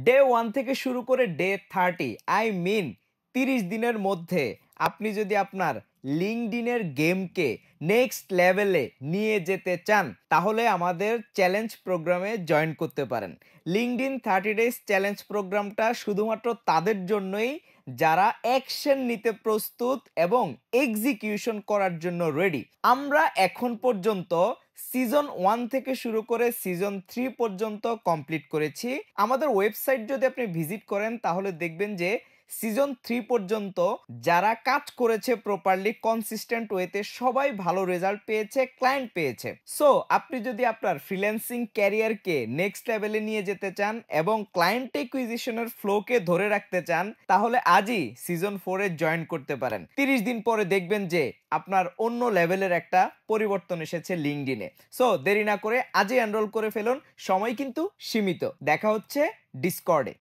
Day 1 থেকে শুরু করে ডে 30 আই মিন 30 দিনের মধ্যে আপনি যদি আপনার লিঙ্কডইনের গেমকে নেক্সট লেভেলে নিয়ে যেতে চান তাহলে আমাদের চ্যালেঞ্জ প্রোগ্রামে জয়েন করতে পারেন। লিঙ্কডইন 30 ডেজ চ্যালেঞ্জ প্রোগ্রামটা শুধুমাত্র তাদের জন্যই যারা অ্যাকশন নিতে প্রস্তুত এবং এক্সিকিউশন করার জন্য রেডি। আমরা এখন পর্যন্ত সিজন 1 থেকে শুরু করে সিজন 3 পর্যন্ত কমপ্লিট করেছি। আমাদের ওয়েবসাইট যদি আপনি ভিজিট করেন তাহলে দেখবেন যে সিজন 3 পর্যন্ত যারা কাজ করেছে প্রপারলি কনসিস্টেন্ট ওয়েতে সবাই ভালো রেজাল্ট পেয়েছে, ক্লায়েন্ট পেয়েছে। সো আপনি যদি আপনার ফ্রিল্যান্সিং ক্যারিয়ারকে নেক্সট লেভেলে নিয়ে যেতে চান এবং ক্লায়েন্ট অ্যাকুইজিশনের ফ্লোকে ধরে রাখতে চান তাহলে আজই সিজন 4 এ জয়েন করতে পারেন। 30 দিন পরে দেখবেন যে আপনার অন্য লেভেলের একটা পরিবর্তন এসেছে লিঙ্কডইনে। সো দেরি না করে আজই এনরোল করে ফেলুন, সময় কিন্তু সীমিত। দেখা হচ্ছে ডিসকর্ডে।